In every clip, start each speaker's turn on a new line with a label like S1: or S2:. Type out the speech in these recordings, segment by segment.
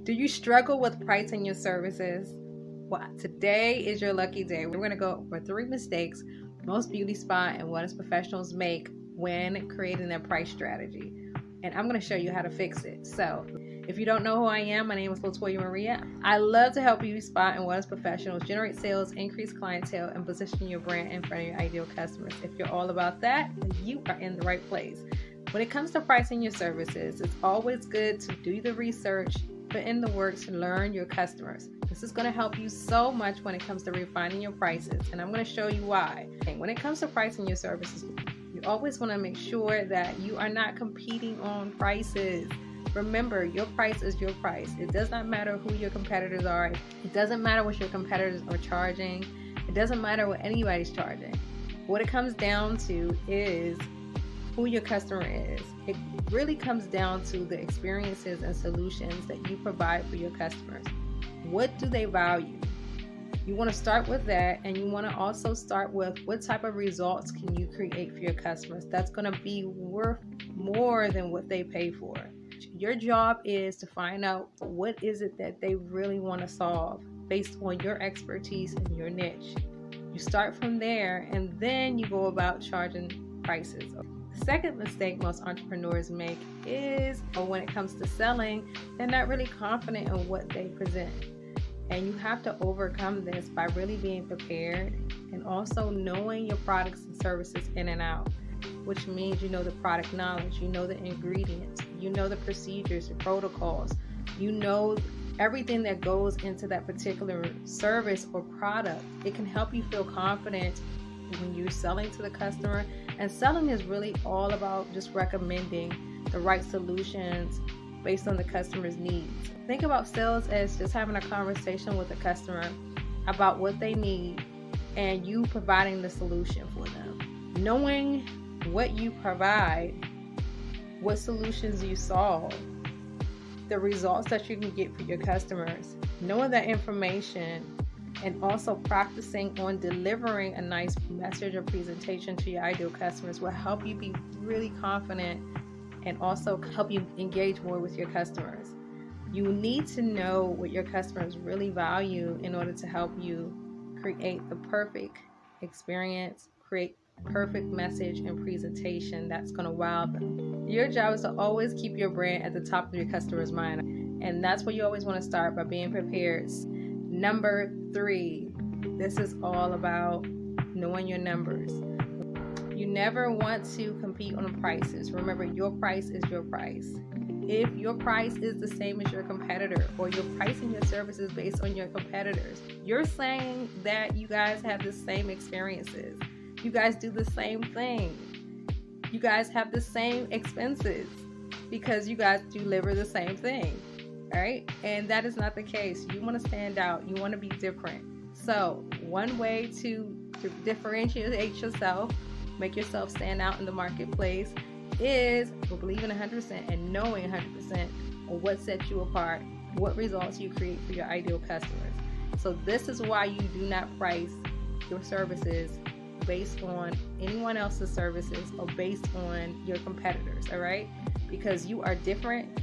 S1: Do you struggle with pricing your services? Well, today is your lucky day. We're going to go over 3 mistakes most beauty spa and wellness professionals make when creating their price strategy. And I'm going to show you how to fix it. So, if you don't know who I am, my name is Latoya Maria. I love to help beauty spa and wellness professionals generate sales, increase clientele, and position your brand in front of your ideal customers. If you're all about that, you are in the right place. When it comes to pricing your services, it's always good to do the research, put in the work to learn your customers. This is going to help you so much when it comes to refining your prices, and I'm going to show you why. And when it comes to pricing your services, you always want to make sure that you are not competing on prices. Remember, your price is your price. It does not matter who your competitors are. It doesn't matter what your competitors are charging. It doesn't matter what anybody's charging. What it comes down to is who your customer is. It really comes down to the experiences and solutions that you provide for your customers. What do they value? You want to start with that, and you want to also start with what type of results can you create for your customers that's going to be worth more than what they pay for. Your job is to find out what is it that they really want to solve based on your expertise and your niche. You start from there, and then you go about charging prices. The second mistake most entrepreneurs make is when it comes to selling, they're not really confident in what they present. And you have to overcome this by really being prepared and also knowing your products and services in and out, which means you know the product knowledge, you know the ingredients, you know the procedures, the protocols, you know everything that goes into that particular service or product. It can help you feel confident when you're selling to the customer. And selling is really all about just recommending the right solutions based on the customer's needs. Think about sales as just having a conversation with the customer about what they need and you providing the solution for them. Knowing what you provide, what solutions you solve, the results that you can get for your customers, knowing that information, and also practicing on delivering a nice message or presentation to your ideal customers will help you be really confident and also help you engage more with your customers. You need to know what your customers really value in order to help you create the perfect experience, create perfect message and presentation that's going to wow them. Your job is to always keep your brand at the top of your customer's mind, and that's where you always want to start, by being prepared. Number 3, this is all about knowing your numbers. You never want to compete on prices. Remember, your price is your price. If your price is the same as your competitor, or you're pricing your services based on your competitors, you're saying that you guys have the same experiences. You guys do the same thing. You guys have the same expenses because you guys deliver the same thing. All right? And that is not the case. You want to stand out. You want to be different. So one way to differentiate yourself, make yourself stand out in the marketplace, is believing 100% and knowing 100% on what sets you apart, what results you create for your ideal customers. So this is why you do not price your services based on anyone else's services or based on your competitors, all right? Because you are different.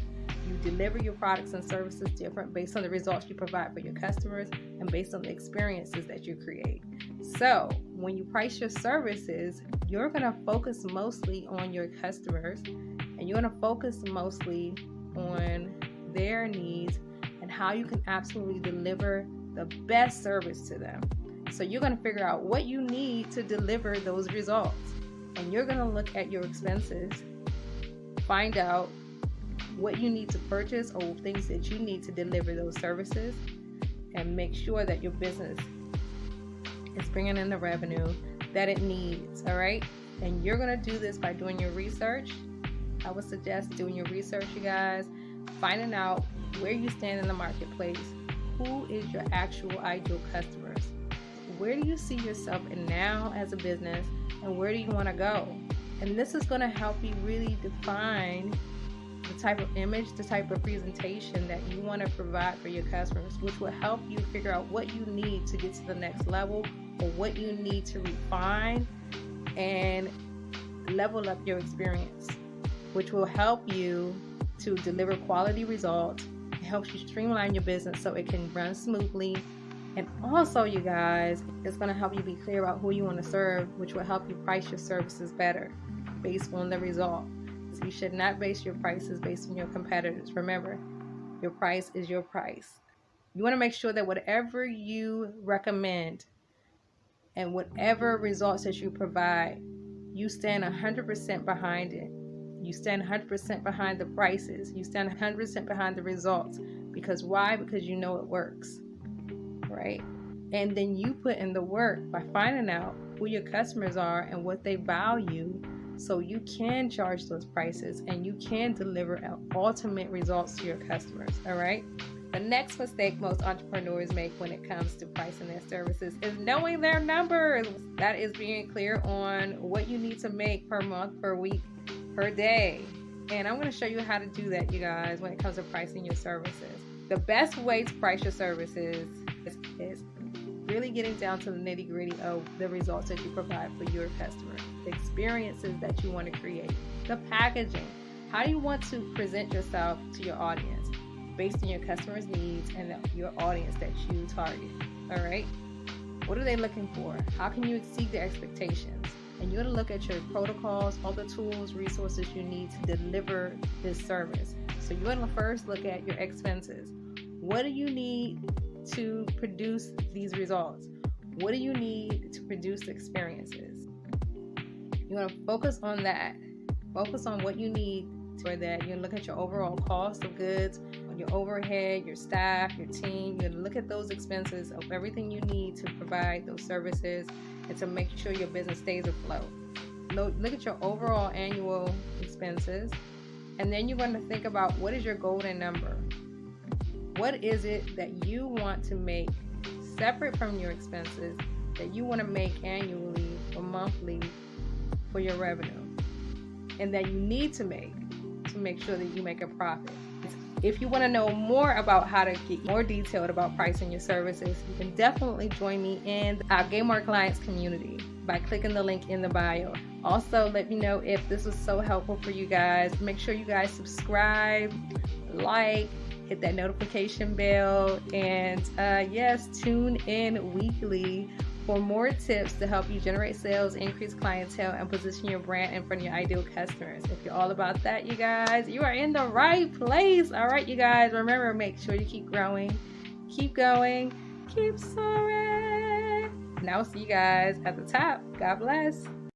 S1: You deliver your products and services different based on the results you provide for your customers and based on the experiences that you create. So when you price your services, you're going to focus mostly on your customers, and you're going to focus mostly on their needs and how you can absolutely deliver the best service to them. So you're going to figure out what you need to deliver those results, and you're going to look at your expenses, find out what you need to purchase or things that you need to deliver those services, and make sure that your business is bringing in the revenue that it needs. All right, and you're going to do this by doing your research. I would suggest doing your research, you guys, finding out where you stand in the marketplace, who is your actual ideal customers, where do you see yourself in now as a business, and where do you want to go. And this is going to help you really define the type of image, the type of presentation that you want to provide for your customers, which will help you figure out what you need to get to the next level, or what you need to refine and level up your experience, which will help you to deliver quality results, helps you streamline your business so it can run smoothly. And also, you guys, it's going to help you be clear about who you want to serve, which will help you price your services better based on the result. So you should not base your prices based on your competitors. Remember, your price is your price. You want to make sure that whatever you recommend and whatever results that you provide, you stand 100% behind it. You stand 100% behind the prices. You stand 100% behind the results. Because why? Because you know it works, right? And then you put in the work by finding out who your customers are and what they value, so you can charge those prices and you can deliver ultimate results to your customers, all right? The next mistake most entrepreneurs make when it comes to pricing their services is knowing their numbers. That is being clear on what you need to make per month, per week, per day. And I'm going to show you how to do that, you guys, when it comes to pricing your services. The best way to price your services is really getting down to the nitty-gritty of the results that you provide for your customer, the experiences that you want to create, the packaging. How do you want to present yourself to your audience based on your customers' needs and your audience that you target? All right. What are they looking for? How can you exceed their expectations? And you're going to look at your protocols, all the tools, resources you need to deliver this service. So you're going to first look at your expenses. What do you need to produce these results? What do you need to produce the experiences? You want to focus on that. Focus on what you need for that. You're going to look at your overall cost of goods, your overhead, your staff, your team. You're going to look at those expenses of everything you need to provide those services and to make sure your business stays afloat. Look at your overall annual expenses, and then you're going to think about what is your golden number. What is it that you want to make separate from your expenses that you want to make annually or monthly for your revenue, and that you need to make sure that you make a profit. If you want to know more about how to get more detailed about pricing your services, you can definitely join me in our Gain More Clients community by clicking the link in the bio. Also, let me know if this was so helpful for you guys. Make sure you guys subscribe, like, hit that notification bell, and yes, tune in weekly for more tips to help you generate sales, increase clientele, and position your brand in front of your ideal customers. If you're all about that, you guys, you are in the right place. All right, you guys, remember, make sure you keep growing, keep going, keep soaring. And I'll see you guys at the top. God bless.